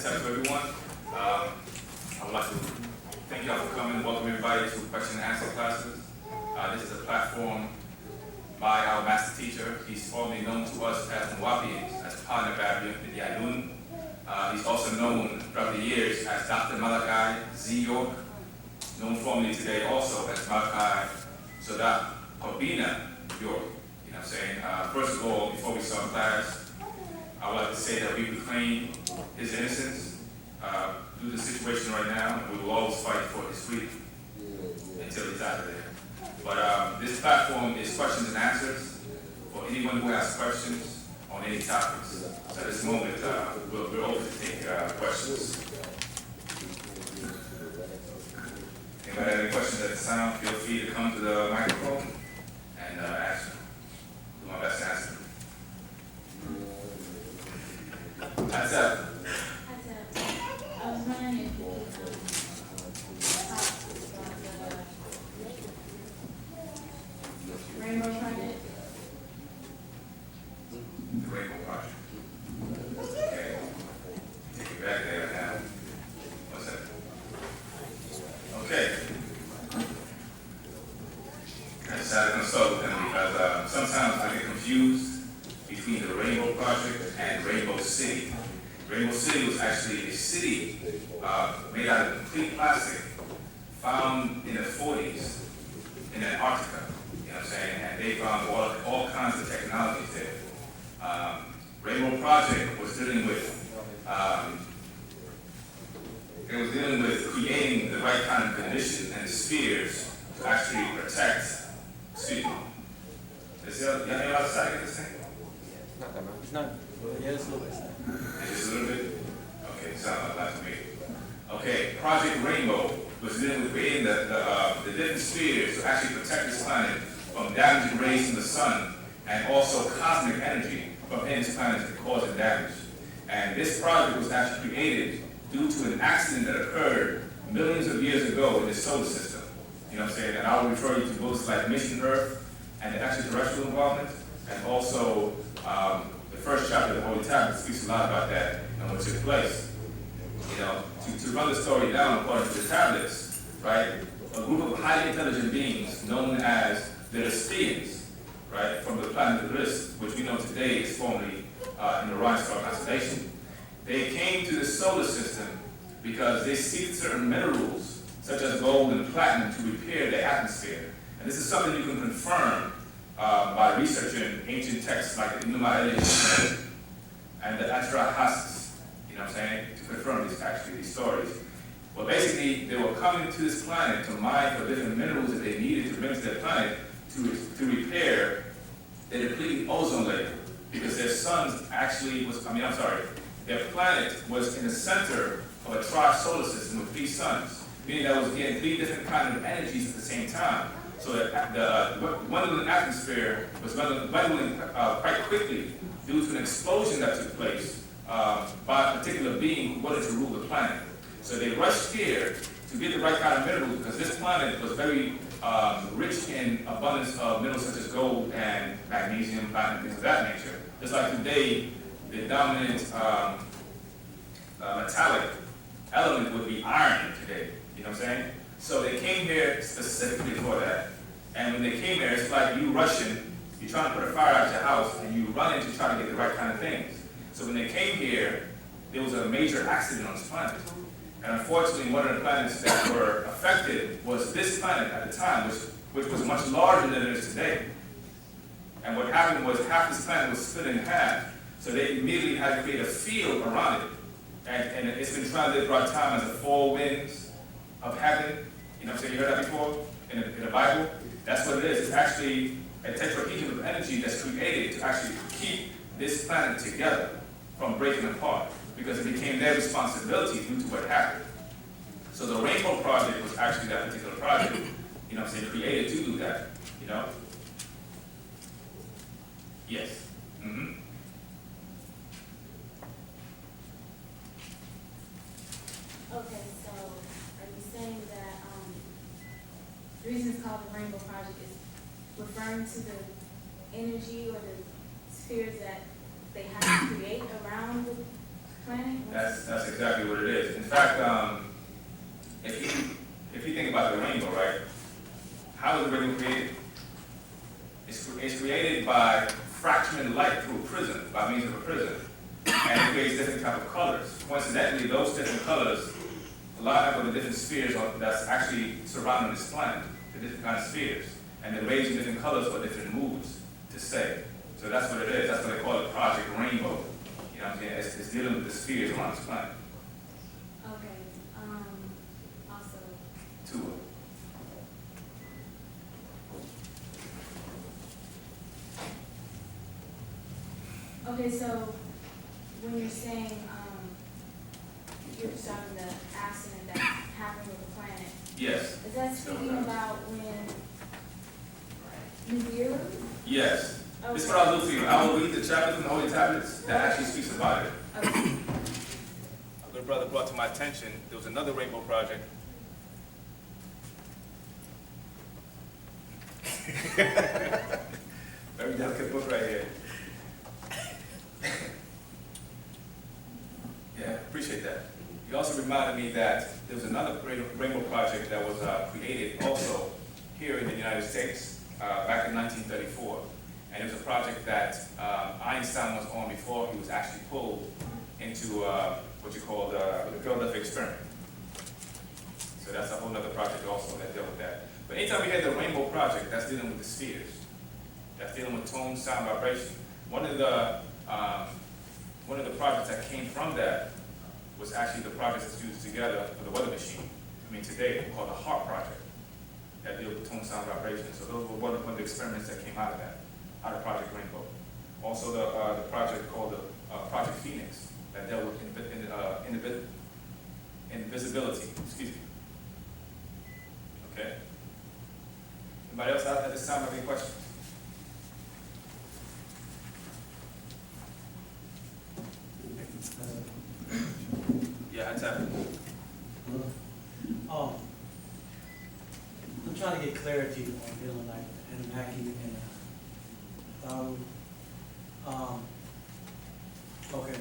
What's up to everyone? I would like to thank y'all for coming. Welcome everybody to question and answer classes. This is a platform by our master teacher. He's formerly known to us as Wu-nuwaupu, as Pt.1. He's also known throughout the years as Dr. Malachi Z. York, known formally today also as Malachi Sodat Kobina York. You know what I'm saying? First of all, before we start class, I would like to say that we proclaim his innocence due to the situation right now, and we will always fight for his freedom until he's out of there. But this platform is questions and answers for anyone who has questions on any topics. So at this moment, we're open to take questions. Anybody have any questions at this time? Feel free to come to the microphone and ask them. Do my best to answer them. That's it. I was wondering if you could talk about the Rainbow Project. The Rainbow Project. Okay. Take it back there now. What's that? Okay. I decided to consult with them because sometimes I get confused between the Rainbow Project and Rainbow City. Rainbow City was actually a city made out of complete plastic found in the 40s in Antarctica, you know what I'm saying? And they found all kinds of technologies there. Rainbow Project was dealing with creating the right kind of conditions and spheres to actually protect. Excuse me. Y'all know how to study this thing? Not that much. It's not. Yeah, it's a little bit. Just a little bit? Okay, sounds like that to me. Okay, Project Rainbow was dealing with creating the different spheres to actually protect this planet from damaging rays from the sun and also cosmic energy from hitting this planet and causing damage. And this project was actually created due to an accident that occurred millions of years ago in the solar system. You know what I'm saying? And I will refer you to books like Mission Earth and the extraterrestrial involvement, and also the first chapter of the Holy Tablet speaks a lot about that and what took place. You know, to run the story down according to the tablets, right? A group of highly intelligent beings known as the Lesbians, right, from the planet of Risk, which we know today is formerly in the Orion Star constellation. They came to the solar system because they seek certain minerals, such as gold and platinum, to repair their atmosphere. And this is something you can confirm by researching ancient texts like the Wu-nuwaup and the Atrahasis, you know what I'm saying, to confirm these stories. Well, basically, they were coming to this planet to mine for different minerals that they needed to bring to their planet to repair their depleting ozone layer, because their suns actually their planet was in the center of a tri-solar system with 3 suns, meaning that was getting 3 different kinds of energies at the same time. So that the dwindling atmosphere was dwindling quite quickly due to an explosion that took place by a particular being who wanted to rule the planet. So they rushed here to get the right kind of minerals because this planet was very rich in abundance of minerals such as gold and magnesium, platinum, things of that nature. Just like today, the dominant metallic element would be iron today. You know what I'm saying? So they came here specifically for that. And when they came here, it's like you rushing, you're trying to put a fire out your house, and you run in to try to get the right kind of things. So when they came here, there was a major accident on this planet. And unfortunately, one of the planets that were affected was this planet at the time, which was much larger than it is today. And what happened was half this planet was split in half. So they immediately had to create a field around it. And it's been translated throughout time as the 4 winds of heaven. You know what I'm saying? You heard that before in the Bible? That's what it is. It's actually a tetrahedron of energy that's created to actually keep this planet together from breaking apart, because it became their responsibility due to what happened. So the Rainbow Project was actually that particular project, you know what I'm saying, created to do that, you know? Yes. Mm-hmm. Okay, so are you saying that the reason it's called the Rainbow Project is referring to the energy or the spheres that they have to create around the planet? That's exactly what it is. In fact, if you think about the rainbow, right? How is the rainbow created? It's created by fracturing light through a prism, by means of a prism. And it creates different type of colors. Coincidentally, those different colors line up with the different spheres that's actually surrounding this planet, the different kind of spheres. And they're raising different colors for different moods to say. So that's what it is. That's what they call it, Project Rainbow. You know what I'm saying? It's dealing with the spheres around this planet. Okay, also, Two. okay, so when you're saying, you're talking the accident that happened with the planet, Yes. is that speaking about when Nibiru? Yes. Okay. This is what I'll do for you. I will read the chapter from the Holy Tablets that actually speaks about it. Okay. A good brother brought to my attention, there was another rainbow project. Very delicate book right here. Yeah, appreciate that. He also reminded me that there was another rainbow project that was created also here in the United States back in 1934. And it was a project that Einstein was on before he was actually pulled into what you call the Philadelphia experiment. So that's a whole other project also that dealt with that. But anytime we had the rainbow project, that's dealing with the spheres. That's dealing with tone, sound, vibration. One of the projects that came from that was actually the project that's used together for the weather machine. I mean, today, called the HARP project, that deals with tone, sound, vibration. So those were one of the experiments that came out of that, out of Project Rainbow. Also, the project called the Project Phoenix, that dealt with invisibility. Excuse me. Okay. Anybody else out at this time have any questions? Yeah, that's happening. I'm trying to get clarity on dealing like Anunnaki and okay.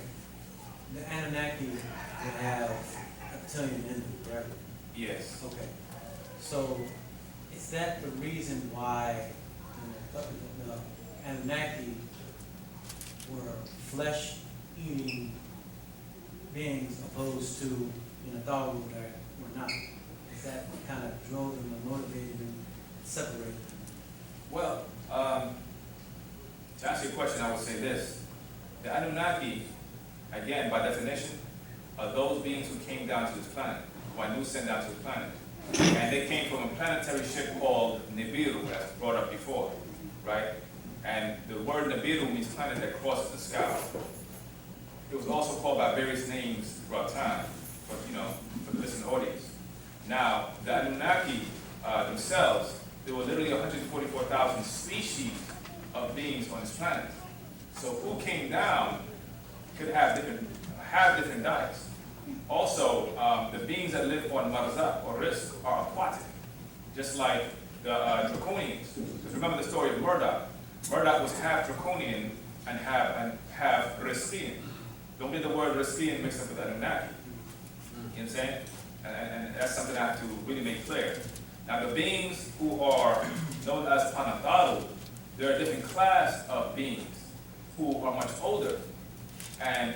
The Anunnaki would have reptilian in it, right? Yes. Okay. So is that the reason why the Anunnaki were flesh-eating beings opposed to Natharu that were not? Is that what kind of drove them and motivated them, separated them? Well, to answer your question, I would say this. The Anunnaki, again, by definition, are those beings who came down to this planet, who Anu sent down to the planet. And they came from a planetary ship called Nibiru, as brought up before, right? And the word Nibiru means planet that crosses the sky. It was also called by various names throughout time, but for the listening audience. Now, the Anunnaki themselves, there were literally 144,000 species of beings on this planet. So who came down could have different diets. Also, the beings that live on Marzak or Risk are aquatic, just like the Draconians. Because remember the story of Murdoch. Murdoch was half Draconian and half Riskian. Don't get the word Riskian mixed up with Anunnaki. You know what I'm saying? And that's something I have to really make clear. Now, the beings who are known as Panatharu, they're a different class of beings who are much older, and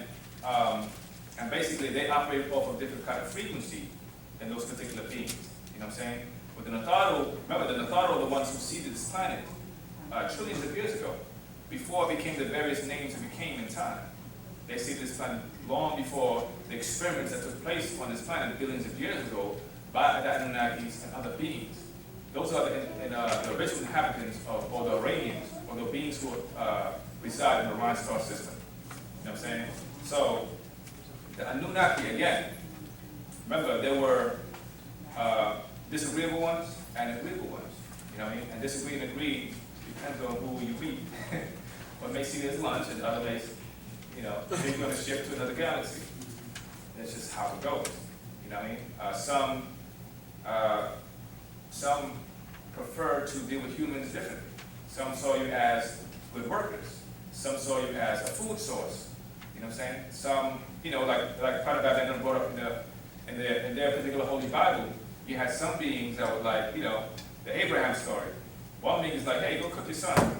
basically they operate off of different kind of frequency than those particular beings. You know what I'm saying? With the Natharu, remember the Natharu are the ones who seeded this planet trillions of years ago, before it became the various names it became in time. They seeded this planet long before the experiments that took place on this planet billions of years ago by the Anunnakis and other beings. Those are the original inhabitants or the Iranians, or the beings who reside in the Orion star system. You know what I'm saying? So, the Anunnaki, again, remember, there were disagreeable ones and agreeable ones. You know what I mean? And disagree and agree depends on who you read. One may see it as lunch, and the other may, think you're on a ship to another galaxy. That's just how it goes. You know what I mean? Some prefer to deal with humans differently. Some saw you as good workers. Some saw you as a food source. You know what I'm saying? Some, like part of that they brought up in their particular Holy Bible, you had some beings that were like, the Abraham story. One being is like, hey, go cook your son.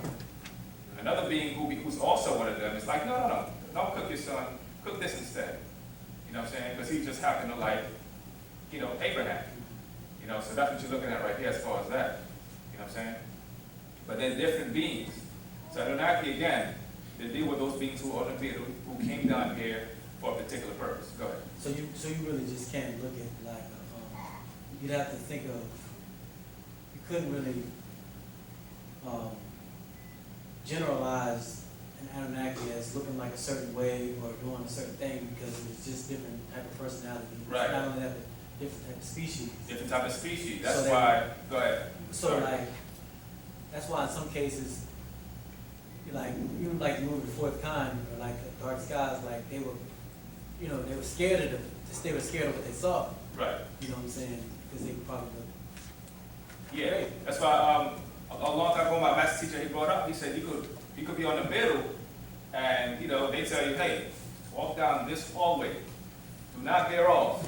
Another being who's also one of them is like, no, don't cook your son, cook this instead. You know what I'm saying? Because he just happened to like, Abraham. So that's what you're looking at right here as far as that. You know what I'm saying? But they're different beings. So Anunnaki, again, they deal with those beings who came down here for a particular purpose. Go ahead. So you really just can't look at like, you'd have to think of, you couldn't really generalize an Anunnaki as looking like a certain way or doing a certain thing because it's just different type of personality. Right. Not only that, but different type of species. Different type of species. That's So why, go ahead. So Sorry. like, that's why in some cases, like, even like the movie The Fourth Kind, or like the Dark Skies, like they were, they were scared of they were scared of what they saw. Right. You know what I'm saying? Because they probably look. Yeah, that's why a long time ago my master teacher, he brought up, he said you could be on the middle and, they tell you, hey, walk down this hallway. Do not veer off.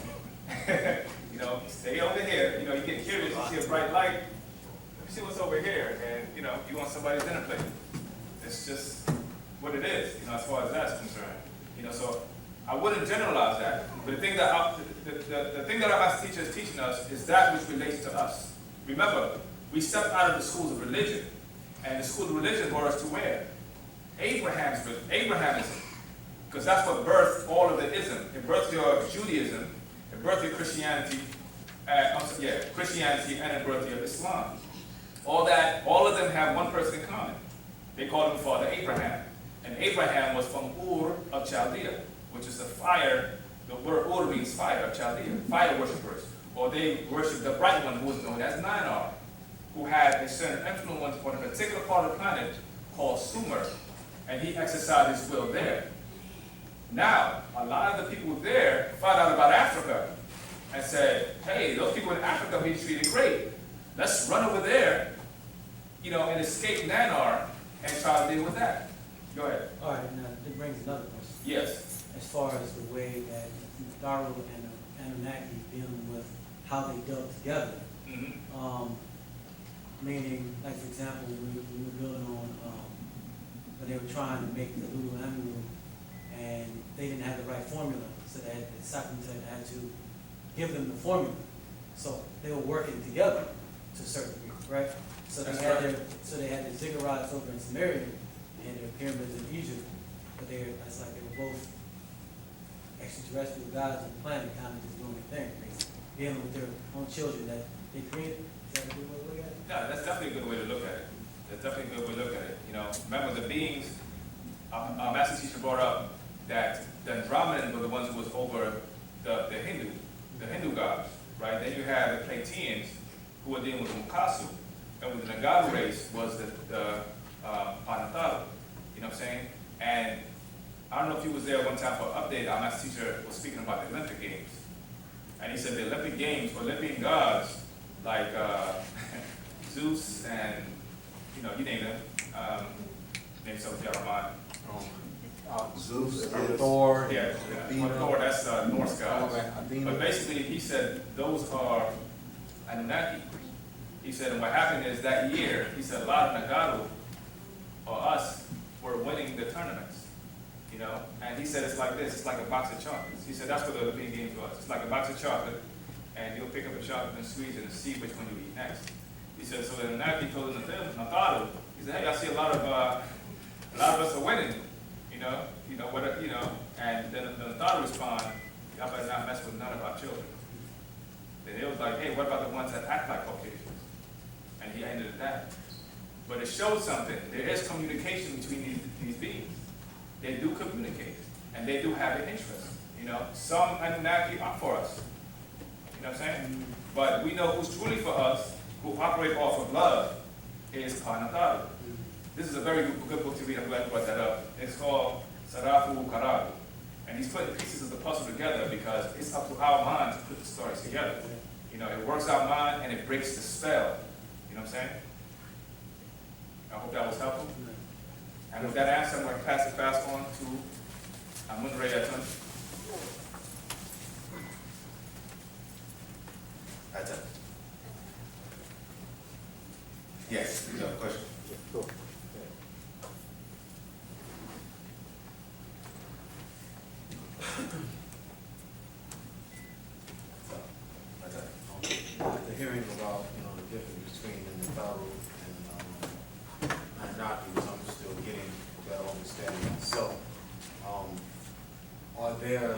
Stay over here. You get curious, you see a bright light, let me see what's over here. And, you want somebody's dinner plate. It's just what it is, as far as that's concerned. So I wouldn't generalize that. But the thing that the thing that our master teacher is teaching us is that which relates to us. Remember, we stepped out of the schools of religion, and the school of religion brought us to where? Abrahamism. Because that's what birthed all of the ism. It birthed your Judaism, it birthed your Christianity, Christianity, and it birthed your Islam. All of them have one person in common. They called him Father Abraham. And Abraham was from Ur of Chaldea, which is the fire. The word Ur means fire of Chaldea, fire worshippers. Or they worshiped the bright one who was known as Ninar, who had a certain influence on a particular part of the planet called Sumer. And he exercised his will there. Now, a lot of the people there found out about Africa and said, hey, those people in Africa are being treated great. Let's run over there, and escape Nanar and try to deal with that. Go ahead. All right, now it brings another question. Yes. As far as the way that Daru and Anunnaki dealing with how they dealt together. Mm-hmm. Meaning, like for example, we were building on when they were trying to make the Wu-nuwaupu, and they didn't have the right formula, so that the Sakuntet had to give them the formula. So they were working together to a certain degree, right? So they had their ziggurats over in Samaria and their pyramids in Egypt, but it's like they were both extraterrestrial gods on the planet, kind of just doing their thing, basically, dealing with their own children that they created. Is that a good way to look at it? Yeah, that's definitely a good way to look at it. That's definitely a good way to look at it. Remember the beings, our master teacher brought up that the Andromedans were the ones who was over the Hindu gods, right? Then you have the Platinians who were dealing with the Mukasu, and with the Nagaru race was the Panataru. You know what I'm saying? And I don't know if he was there one time for an update. Our master teacher was speaking about the Olympic Games, and he said the Olympic Games, Olympian gods like Zeus and you name them. Name some of y'all mind. Zeus, Thor. Yeah, Thor. That's Norse gods. But basically, he said those are Anunnaki. He said, and what happened is that year, he said a lot of Nagaru or us were winning the tournaments. And he said it's like this. It's like a box of chocolates. He said that's what the Olympic Games was. It's like a box of chocolate, and you'll pick up a chocolate and squeeze it and see which one you eat next. He said, so the Anunnaki told him Nagaru. He said, hey, I see a lot of us are winning. And then the Nagaru respond, y'all better not mess with none of our children. Then it was like, hey, what about the ones that act like Caucasians? And he ended at that. But it shows something. There is communication between these beings. They do communicate, and they do have an interest. Some Anunnaki are for us. You know what I'm saying? But we know who's truly for us, who operate off of love, is Panataru. This is a very good book to read. I'm glad you brought that up. It's called Sarafu Karabu. And he's putting pieces of the puzzle together because it's up to our mind to put the stories together. It works our mind and it breaks the spell. You know what I'm saying? I hope that was helpful. And with that answer, I'm going to pass it fast on to I'm gonna read that time. That's it. Yes, you have a question? Sure. That's it. The hearing about, the difference between the Nataru and Anunnaki, which I'm still getting that understanding myself. Are there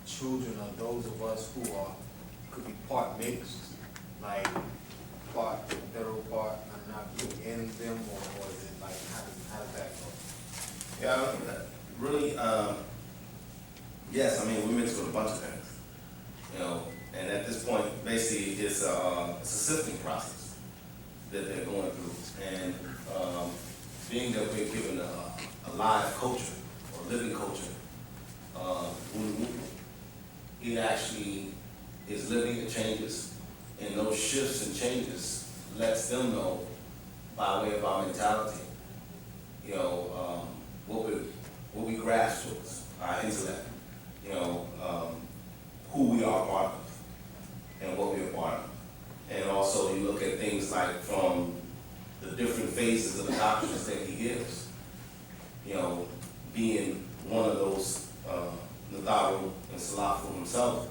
children of those of us who could be part mixed, like part federal, part Anunnaki in them, or is it like, how does that go? Yeah, really, yes, I mean, we're mixed with a bunch of things, and at this point, basically, it's a sifting process that they're going through. And being that we're given a live culture, or living culture, Wu-nuwaupu, it actually is living, it changes, and those shifts and changes lets them know, by way of our mentality, what we grasp towards, our intellect, who we are part of and what we are part of. And also you look at things like from the different phases of the doctrines that he gives, being one of those, Nataru and Salafu himself,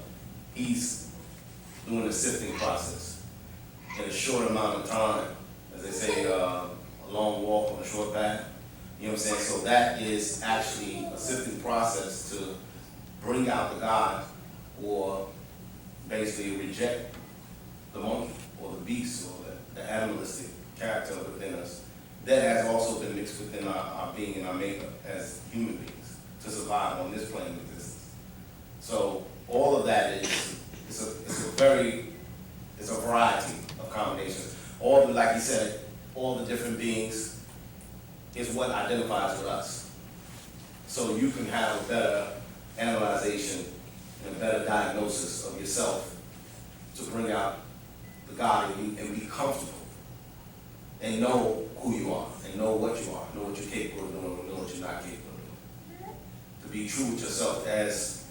he's doing a sifting process in a short amount of time. As they say, a long walk on a short path. You know what I'm saying? So that is actually a sifting process to bring out the God, or basically reject the monkey or the beast or the animalistic character within us that has also been mixed within our being and our makeup as human beings to survive on this plane of existence. So all of that it's a variety of combinations. Like you said, all the different beings is what identifies with us. So you can have a better analyzation and a better diagnosis of yourself to bring out the God in you and be comfortable and know who you are and know what you are, know what you're capable of doing, and know what you're not capable of doing. To be true with yourself as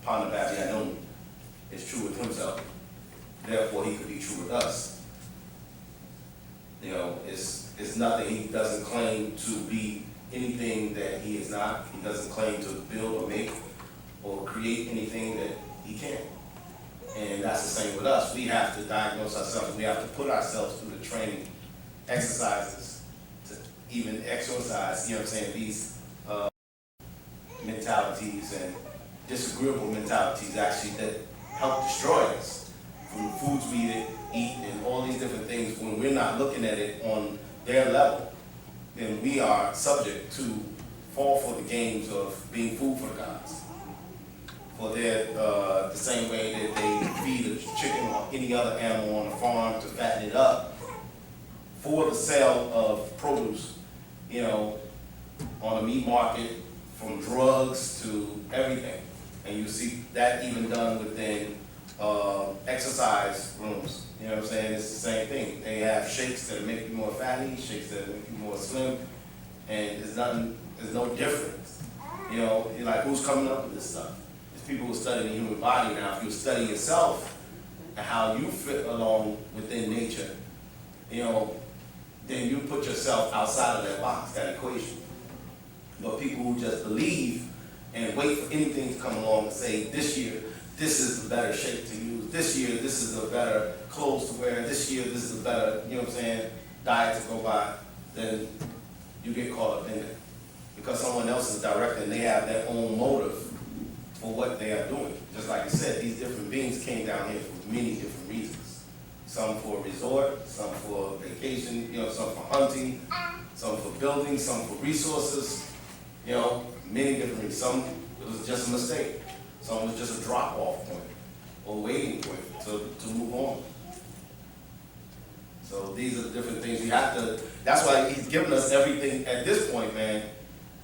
Panabhabi Anun is true with himself. Therefore, he could be true with us. It's nothing. He doesn't claim to be anything that he is not. He doesn't claim to build or make or create anything that he can't. And that's the same with us. We have to diagnose ourselves. We have to put ourselves through the training exercises to even exercise, these mentalities and disagreeable mentalities actually that help destroy us. From the foods we eat and all these different things, when we're not looking at it on their level, then we are subject to fall for the games of being food for the gods. For their, the same way that they feed a chicken or any other animal on a farm to fatten it up for the sale of produce, on a meat market, from drugs to everything. And you see that even done within exercise rooms. You know what I'm saying? It's the same thing. They have shakes that make you more fatty, shakes that make you more slim, and there's no difference. You're like, who's coming up with this stuff? It's people who study the human body. Now, if you study yourself and how you fit along within nature, then you put yourself outside of that box, that equation. But people who just believe and wait for anything to come along and say, this year, this is the better shape to use. This year, this is the better clothes to wear. This year, this is the better, diet to go by. Then you get caught up in it. Because someone else is directing, and they have their own motive for what they are doing. Just like I said, these different beings came down here for many different reasons. Some for a resort, some for vacation, some for hunting, some for building, some for resources, many different reasons. Some, it was just a mistake. Some was just a drop-off point or waiting point to move on. So these are the different things we have to, that's why he's given us everything at this point, man.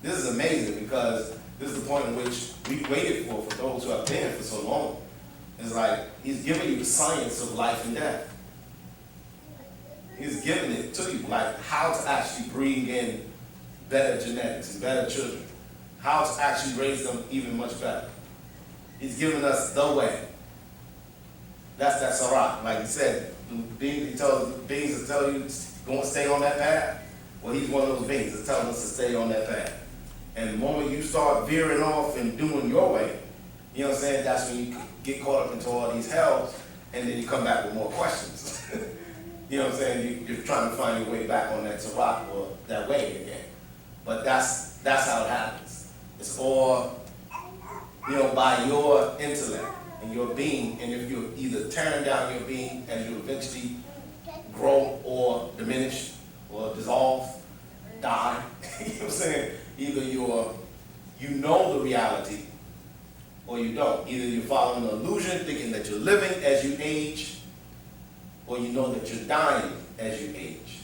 This is amazing because this is the point in which we waited for those who have been here for so long. It's like he's giving you the science of life and death. He's giving it to you, like how to actually bring in better genetics and better children. how to actually raise them even much better. He's given us the way. That's that Sarat. Like he said, he tells beings to tell you, go and stay on that path. Well, he's one of those beings that's telling us to stay on that path. And the moment you start veering off and doing your way, you know what I'm saying, that's when you get caught up into all these hells, and then you come back with more questions. You know what I'm saying? You're trying to find your way back on that Sarat or that way again. But that's how it happens. It's all, you know, by your intellect and your being, and if you're either tearing down your being as you eventually grow or diminish or dissolve, die, you know what I'm saying? Either you know the reality or you don't. Either you're following an illusion, thinking that you're living as you age, or you know that you're dying as you age.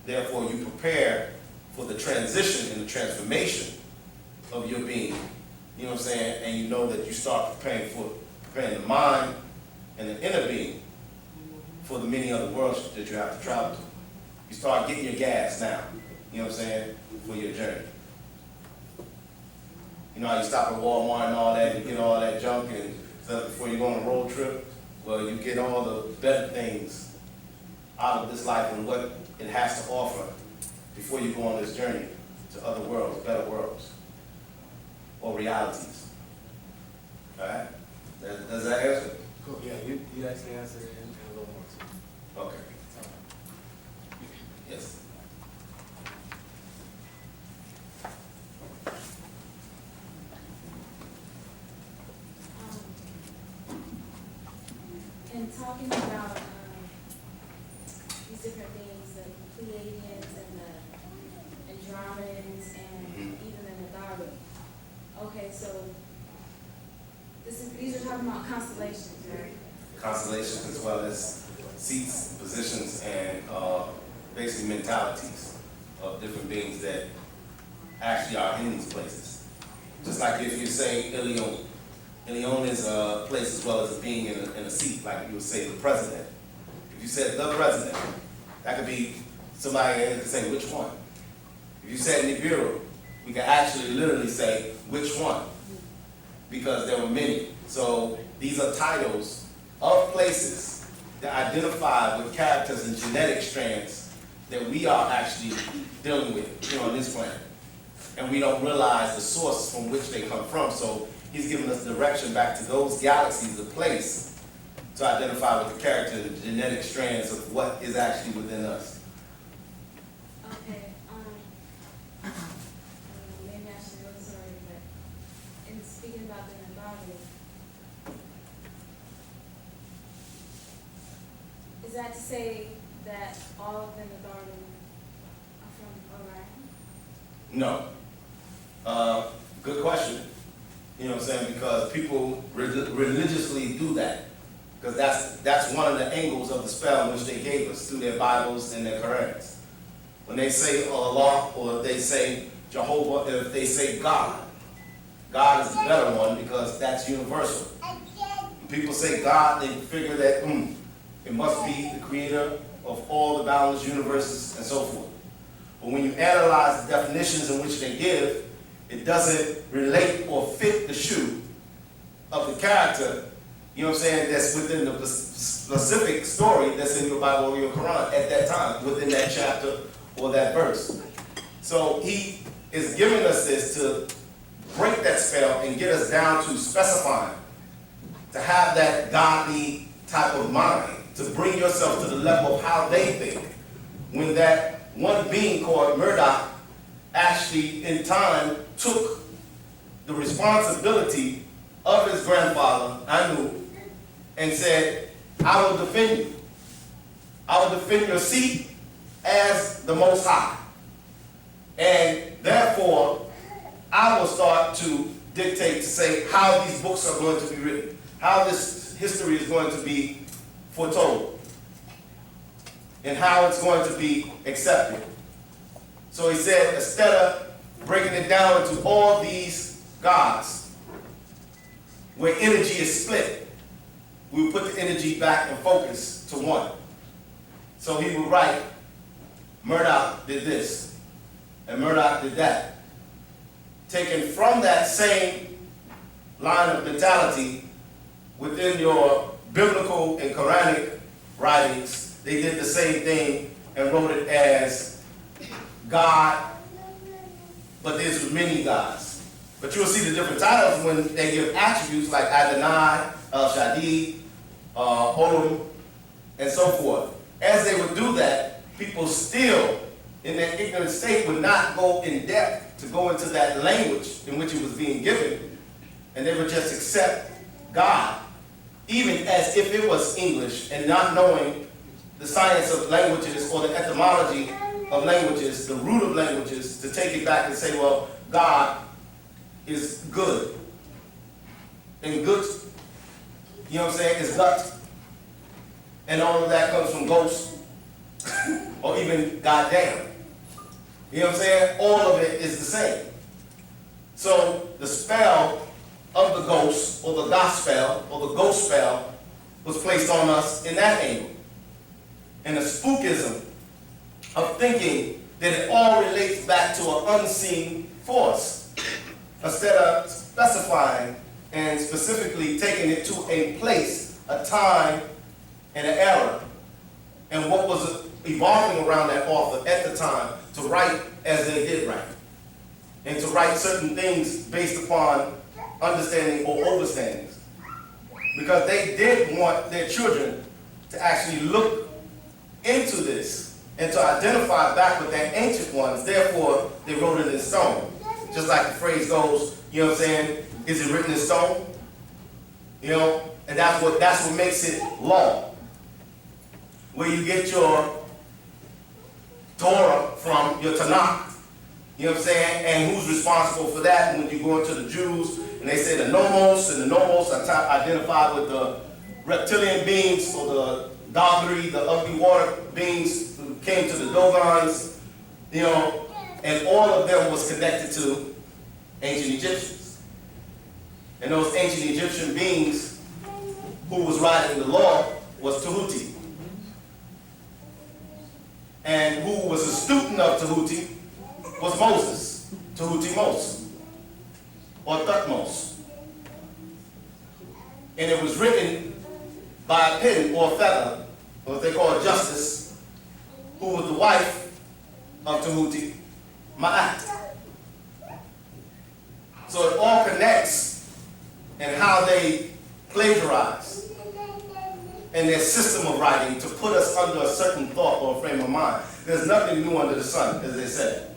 Therefore, you prepare for the transition and the transformation of your being. You know what I'm saying? And you know that you start preparing the mind and the inner being for the many other worlds that you have to travel to. You start getting your gas now, you know what I'm saying, for your journey. You know how you stop at Walmart and all that, you get all that junk and stuff before you go on a road trip? Well, you get all the better things out of this life and what it has to offer before you go on this journey to other worlds, better worlds, or realities. All right? Does that answer? Cool. Yeah, you actually answered it and a little more too. Okay. Yes. And talking about these different things, the Pleiadians and the Andromedans and even the Nagaru. Okay, so these are talking about constellations, right? Constellations as well as seats, positions, and basically mentalities of different beings that actually are in these places. Just like if you say Ilion. Ilion is a place as well as a being in a seat, like you would say the president. If you said the president, that could be somebody that could say which one. If you said Nibiru, we could actually literally say which one, because there were many. So these are titles of places that identify with characters and genetic strands that we are actually dealing with here on this planet. And we don't realize the source from which they come from. So he's giving us direction back to those galaxies, the place, to identify with the character and the genetic strands of what is actually within us. Okay, maybe I should know this already, but in speaking about the Nagaru, is that to say that all of the Nagaru are from Orion? No. Good question. You know what I'm saying? Because people religiously do that. Because that's one of the angles of the spell which they gave us through their Bibles and their Qurans. When they say Allah, or if they say Jehovah, if they say God, God is the better one because that's universal. When people say God, they figure that it must be the creator of all the boundless universes and so forth. But when you analyze the definitions in which they give, it doesn't relate or fit the shoe of the character, you know what I'm saying, that's within the specific story that's in your Bible or your Quran at that time, within that chapter or that verse. So he is giving us this to break that spell and get us down to specifying, to have that godly type of mind, to bring yourself to the level of how they think. When that one being called Murdoch actually in time took the responsibility of his grandfather, Anu, and said, I will defend you. I will defend your seat as the Most High. And therefore, I will start to dictate, to say how these books are going to be written, how this history is going to be foretold, and how it's going to be accepted. So he said, instead of breaking it down into all these gods, where energy is split, we will put the energy back and focus to one. So he would write, Murdoch did this, and Murdoch did that. taken from that same line of mentality within your biblical and Quranic writings. They did the same thing and wrote it as God, but there's many gods. But you'll see the different titles when they give attributes like Adonai, El Shaddai, Olam, and so forth. As they would do that, people still, in their ignorant state, would not go in depth to go into that language in which it was being given, and they would just accept God, even as if it was English, and not knowing the science of languages or the etymology of languages, the root of languages, to take it back and say, well, God is good. And good, you know what I'm saying, is gut. And all of that comes from ghost, or even goddamn. You know what I'm saying? All of it is the same. So the spell of the ghost, or the gospel, or the ghost spell, was placed on us in that angle. And the spookism of thinking that it all relates back to an unseen force, instead of specifying and specifically taking it to a place, a time, and an era, and what was evolving around that author at the time to write as they did write, and to write certain things based upon understanding or overstandings, because they did want their children to actually look into this and to identify back with their ancient ones. Therefore, they wrote it in stone. Just like the phrase goes, you know what I'm saying, is it written in stone? You know, and that's what makes it law. Where you get your Torah from, your Tanakh, you know what I'm saying, and who's responsible for that. When you go into the Jews, and they say the nomos, and the nomos are identified with the reptilian beings, or the Dogri, the ugly water beings who came to the Dogons, you know, and all of them was connected to ancient Egyptians. And those ancient Egyptian beings who was writing the law was Tahuti. And who was a student of Tahuti was Moses, Tahuti Mos, or Thutmose. And it was written by a pen or a feather, or what they call a justice, who was the wife of Tahuti, Ma'at. So it all connects in how they plagiarize and their system of writing to put us under a certain thought or frame of mind. There's nothing new under the sun, as they said.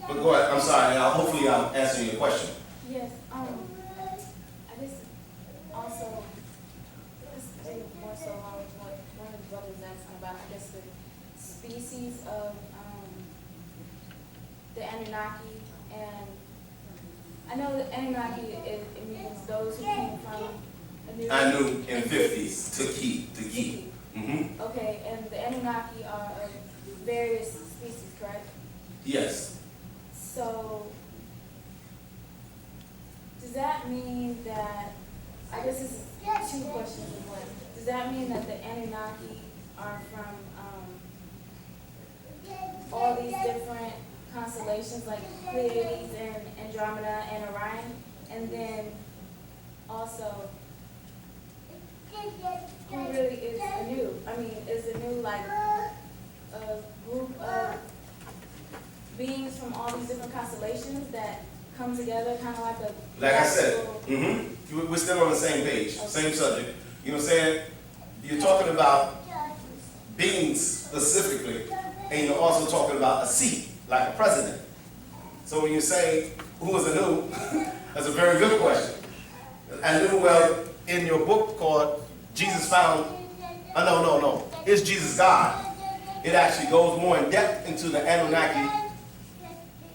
But go ahead, I'm sorry, hopefully I'm answering your question. Yes, I just also, this thing more so how what one of the brothers asking about, I guess, the species of the Anunnaki, and I know that Anunnaki, it means those who came from Anu in 50s, to keep. Mm-hmm. Okay, and the Anunnaki are of various species, correct? Yes. So, does that mean that, I guess this is two questions in one. Does that mean that the Anunnaki are from all these different constellations like Pleiades and Andromeda and Orion? And then also, who really is Anu? I mean, is Anu like a group of beings from all these different constellations that come together, kind of like a... Like I said, we're still on the same page, Okay. same subject. You know what I'm saying? You're talking about beings specifically, and you're also talking about a seat, like a president. So when you say, who is Anu, that's a very good question. Anu, well, in your book called Jesus Found, no, Is Jesus God? It actually goes more in depth into the Anunnaki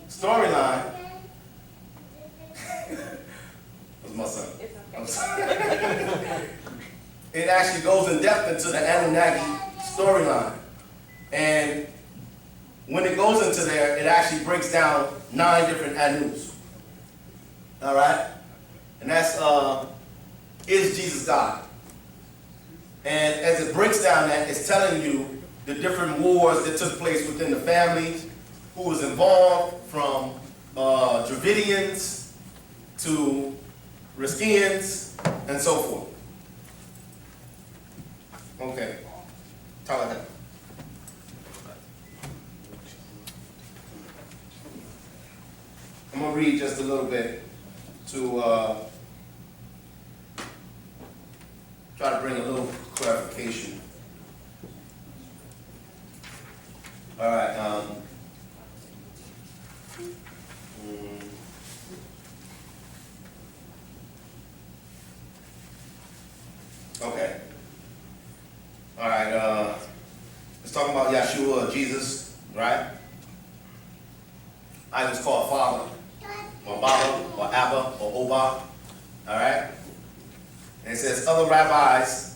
storyline. That's my son. It's okay. I'm sorry. It actually goes in depth into the Anunnaki storyline. And when it goes into there, it actually breaks down 9 different Anus. All right? And that's, is Jesus God? And as it breaks down that, it's telling you the different wars that took place within the families, who was involved, from Dravidians to Riskians and so forth. Okay. Tyler. I'm going to read just a little bit to try to bring a little clarification. All right. Okay. All right. Let's talk about Yeshua, Jesus, right? I just call Father, or Baba, or Abba, or Oba. All right. And it says other rabbis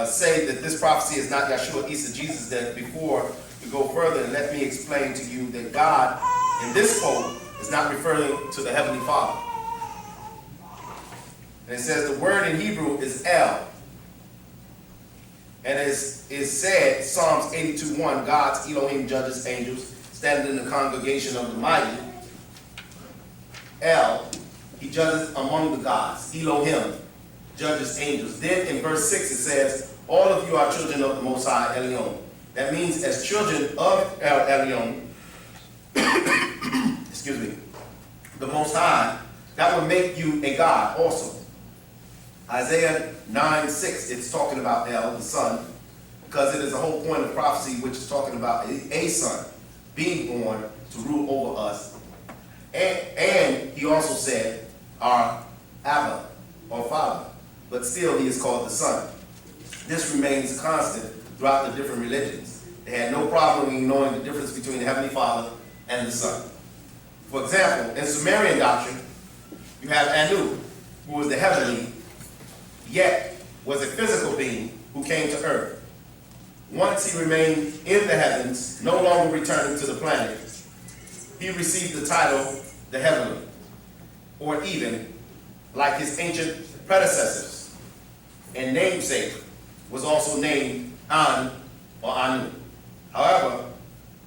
say that this prophecy is not Yeshua, Isa, Jesus. That before we go further, let me explain to you that God in this quote is not referring to the Heavenly Father. And it says the word in Hebrew is El. And is said, Psalms 82:1, God's Elohim judges angels, standing in the congregation of the mighty. El, he judges among the gods. Elohim judges angels. Then in verse 6 it says, all of you are children of the Most High Elion. That means as children of El Elyon, excuse me, the Most High, that will make you a God also. Isaiah 9:6, it's talking about El, the son, because it is the whole point of prophecy, which is talking about a son being born to rule over us. And he also said, our Abba, or Father, but still he is called the Son. This remains constant throughout the different religions. They had no problem in knowing the difference between the Heavenly Father and the Son. For example, in Sumerian doctrine, you have Anu, who was the heavenly, yet was a physical being who came to earth. Once he remained in the heavens, no longer returning to the planet, he received the title the heavenly, or even, like his ancient predecessors, and namesake was also named An or Anu. However,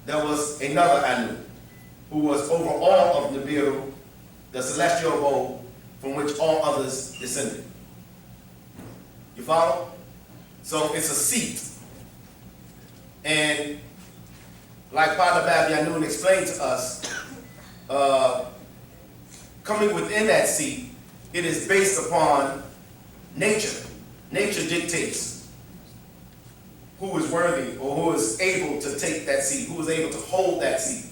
there was another Anu, who was over all of Nibiru, the celestial abode from which all others descended. You follow? So it's a seat. And like Father Babyanun explained to us, coming within that seat, it is based upon nature. Nature dictates who is worthy or who is able to take that seat, who is able to hold that seat.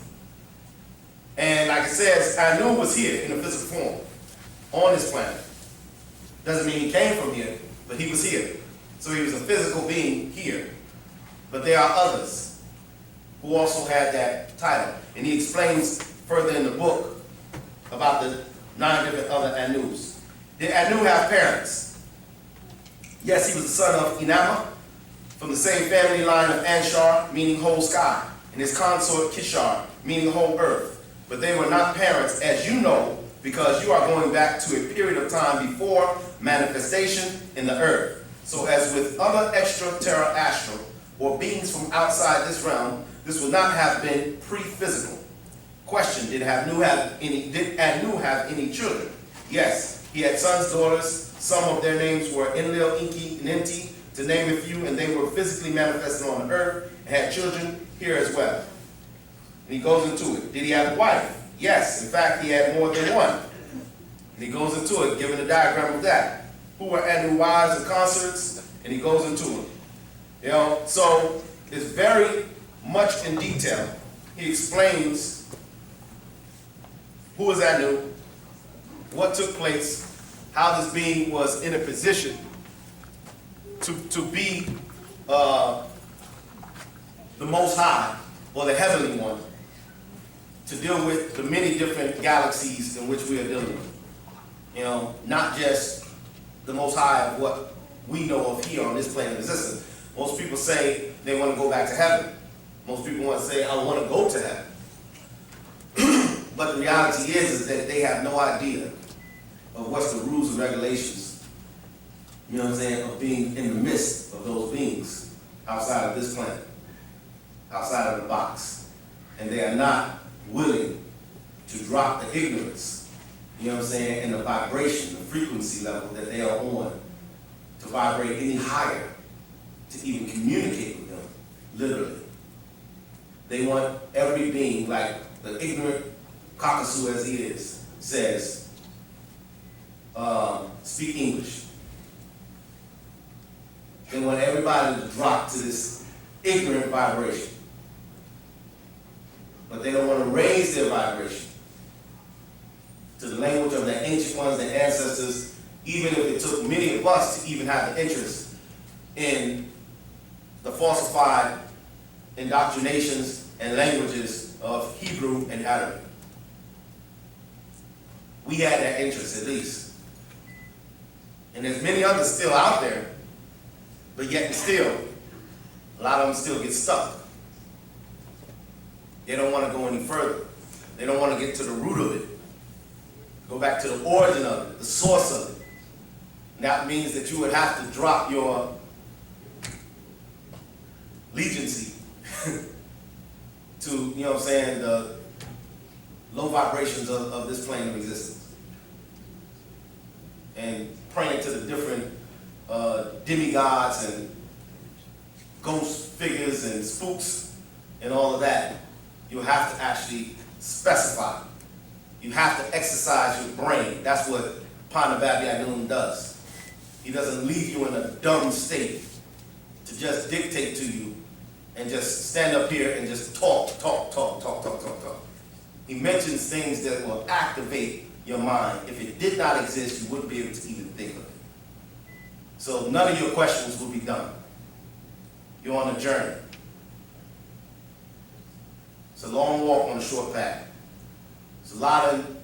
And like it says, Anu was here in a physical form on this planet. Doesn't mean he came from here, but he was here. So he was a physical being here. But there are others who also had that title. And he explains further in the book about the 9 different other Anus. Did Anu have parents? Yes, he was the son of Inama, from the same family line of Anshar, meaning whole sky, and his consort Kishar, meaning the whole earth. But they were not parents, as you know, because you are going back to a period of time before manifestation in the earth. So as with other extra-terra astral, or beings from outside this realm, this would not have been pre-physical. Question, did Anu have any children? Yes, he had sons, daughters. Some of their names were Enlil, Inki, and Inti, to name a few, and they were physically manifested on the earth and had children here as well. And he goes into it. Did he have a wife? Yes, in fact, he had more than one. And he goes into it, giving a diagram of that. Who were Anu wives and consorts? And he goes into it. You know, so it's very much in detail. He explains who was Anu, what took place, how this being was in a position to be the Most High, or the Heavenly One, to deal with the many different galaxies in which we are dealing with. You know, not just the Most High of what we know of here on this plane of existence. Most people say they want to go back to heaven. Most people want to say, I want to go to heaven. But the reality is that they have no idea of what's the rules and regulations, you know what I'm saying, of being in the midst of those beings outside of this planet, outside of the box. And they are not willing to drop the ignorance, you know what I'm saying, and the vibration, the frequency level that they are on, to vibrate any higher, to even communicate with them, literally. They want every being, like the ignorant cockasoo as he is, says, speak English. They want everybody to drop to this ignorant vibration. But they don't want to raise their vibration to the language of their ancient ones, their ancestors, even if it took many of us to even have the interest in the falsified indoctrinations and languages of Hebrew and Arabic. We had that interest at least. And there's many others still out there, but yet and still, a lot of them still get stuck. They don't want to go any further. They don't want to get to the root of it. Go back to the origin of it, the source of it. And that means that you would have to drop your allegiance to, you know what I'm saying, the low vibrations of this plane of existence. And praying to the different demigods and ghost figures and spooks and all of that, you have to actually specify. You have to exercise your brain. That's what Wu-nuwaup does. He doesn't leave you in a dumb state to just dictate to you and just stand up here and just talk. He mentions things that will activate your mind. If it did not exist, you wouldn't be able to even think of it. So none of your questions will be done. You're on a journey. It's a long walk on a short path. It's a lot of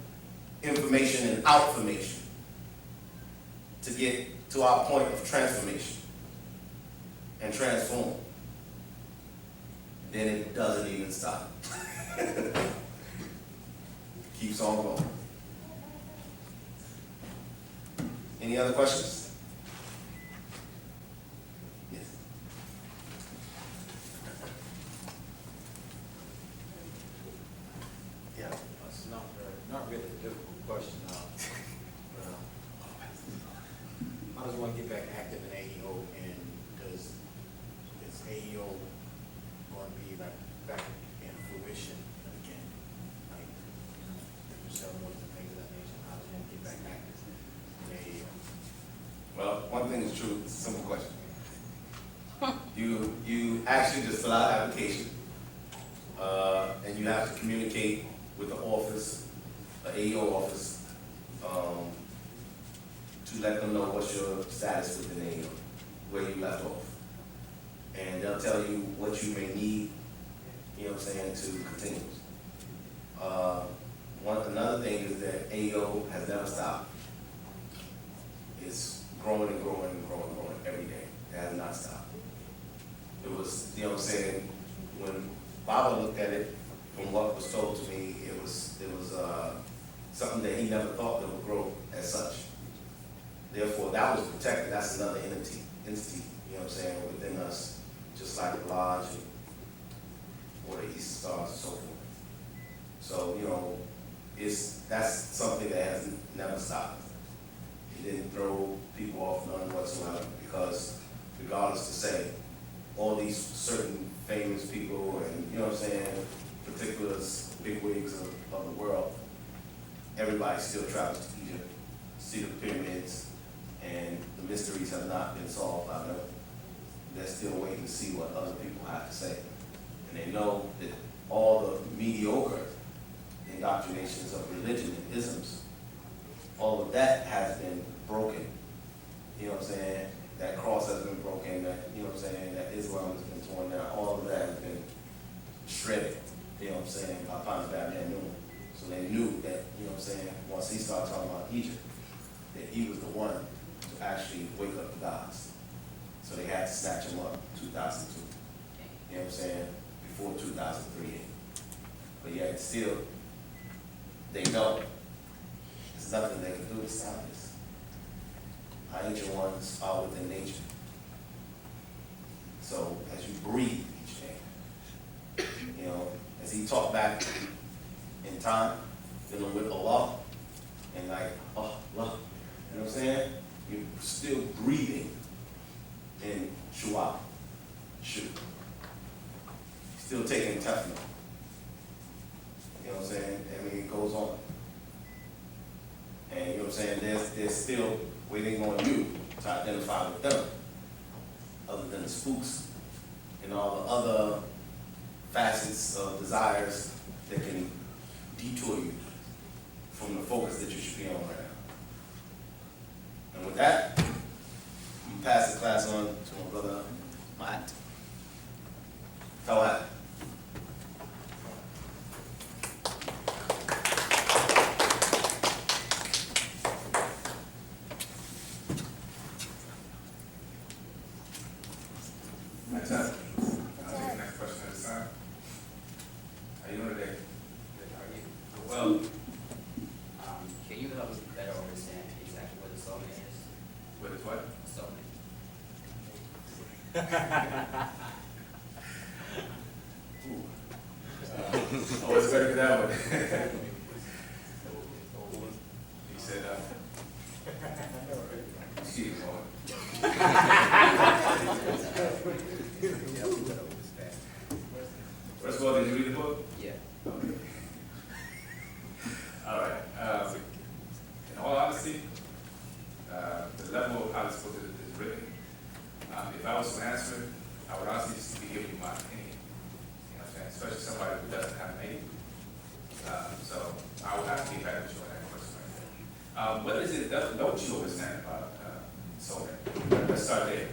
information and outformation to get to our point of transformation and transform. Then it doesn't even stop. Keeps on going. Any other questions? Yes. Yeah. That's not really a difficult question. But, how does one get back active in AEO, and is AEO going to be like back in fruition again? Like, different ceremonies and things of that nature. How does one get back active in AEO? Well, one thing is true. It's a simple question. You actually just fill out an application, and you have to communicate with the office, the AEO office, to let them know what's your status within AEO, where you left off. And they'll tell you what you may need, you know what I'm saying, to continue. Another thing is that AEO has never stopped. It's growing and growing and growing and growing every day. It has not stopped. It was, you know what I'm saying, when Baba looked at it, from what was told to me, it was something that he never thought that would grow as such. Therefore, that was protected. That's another entity, you know what I'm saying, within us, just like the Lodge or the Eastern Stars and so forth. So, you know, that's something that has never stopped. It didn't throw people off none whatsoever, because regardless to say, all these certain famous people and, you know what I'm saying, particulars, bigwigs of the world, everybody still travels to Egypt, see the pyramids, and the mysteries have not been solved by them. They're still waiting to see what other people have to say. And they know that all the mediocre indoctrinations of religion and isms, all of that has been broken. You know what I'm saying? That cross has been broken, that, you know what I'm saying, that Islam has been torn down, all of that has been shredded, you know what I'm saying, by Wu-Sabat. So they knew that, you know what I'm saying, once he started talking about Egypt, that he was the one to actually wake up the gods. So they had to snatch him up in 2002. You know what I'm saying? Before 2003. But yet still, they know there's nothing they can do to stop this. Our ancient ones are within nature. So as you breathe each day, you know, as he talked back in time, dealing with Allah, and like, oh, Allah, you know what I'm saying? You're still breathing in Shu'ab, Shu. Still taking Teflon. You know what I'm saying? I mean, it goes on. And you know what I'm saying? They're still waiting on you to identify with them, other than the spooks and all the other facets of desires that can detour you from the focus that you should be on right now. And with that, I'm pass the class on to my brother Matt. Tawad. That's it. I'll take the next question at this time. How you doing today? Well, Can you help me better understand exactly what a soulmate is? what is what? A soulmate. Oh, it's better than that one. He said, excuse me, Lord. First of all, did you read the book? Yeah. Okay. All right. In all honesty, the level of how this book is written, if I was to answer it, I would honestly just be giving you my opinion. You know what I'm saying? Especially somebody who doesn't have an aim. So I would have to get back with you on that question right there. What is it that don't you understand about soulmate? Let's start there.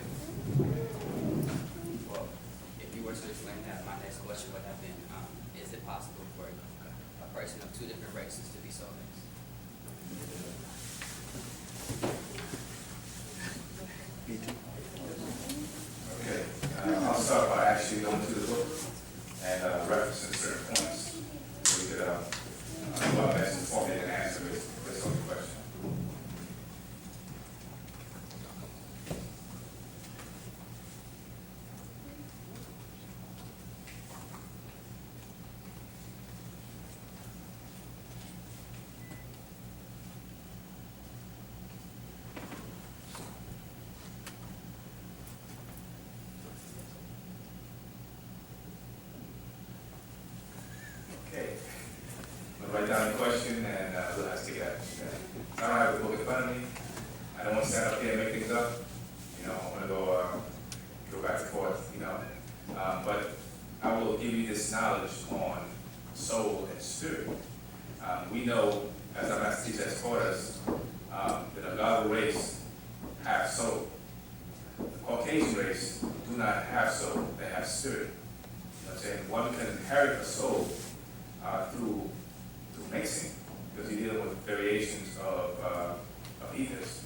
Well, if you were to explain that, my next question would have been, is it possible for a person of two different races to be soulmates? Okay. I'll start by actually going through the book and referencing certain points so we could well, best formulate an answer based on the question. Okay. I'm gonna write down the question and we'll have to get at it. I don't have the book in front of me. I don't want to stand up here and make things up. You know, I want to go back and forth, you know. But I will give you this knowledge on soul and spirit. We know, as our master teacher has taught us, that a God race have soul. The Caucasian race do not have soul, they have spirit. You know what I'm saying? One can inherit a soul through mixing, because you're dealing with variations of ethers,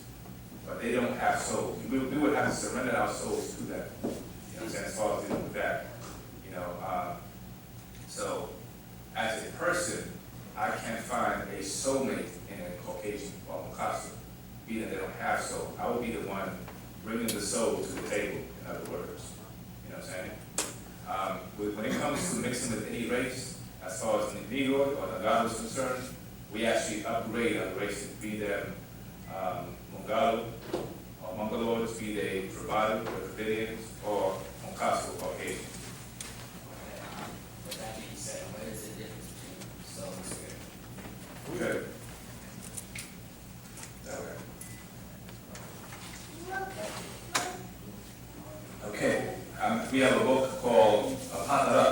but they don't have souls. We would have to surrender our souls to them. You know what I'm saying? As far as dealing with that, you know. So, as a person, I can't find a soulmate in a Caucasian or Mukasu, being that they don't have soul. I would be the one bringing the soul to the table, in other words. You know what I'm saying? When it comes to mixing with any race, as far as the Negro or the God is concerned, we actually upgrade our races, be them Mongalo or Mongoloids, be they Tribal or Dravidians or Mukasu or Caucasian. With that being said, what is the difference between soul and spirit? Good. Okay. We have a book called Patara,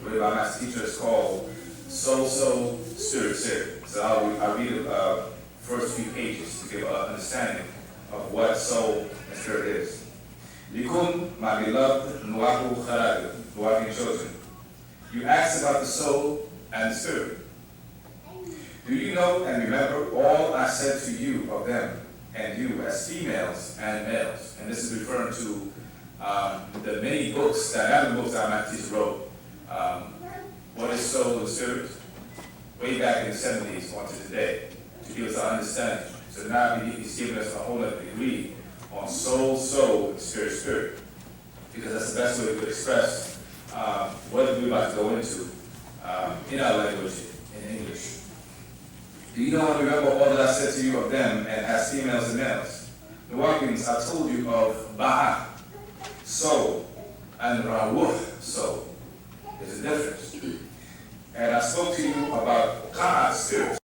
where our master teacher is called Soul, Spirit, Spirit. So I'll read the first few pages to give an understanding of what soul and spirit is. Likun, my beloved Wu-nuwaupu Kharag, Wu-nuwaupu children. You asked about the soul and the spirit. Do you know and remember all I said to you of them and you as females and males? And this is referring to the many books, the other books that my teacher wrote. What is soul and spirit? Way back in the 70s on to today, to give us an understanding. So now he's giving us a whole other degree on soul, and spirit, spirit. Because that's the best way we could express what we're about to go into in our language, in English. Do you know and remember all that I said to you of them and as females and males? The Watkins, I told you of Ba'a, soul, and Rawuh, soul. There's a difference. And I spoke to you about Ka, spirit.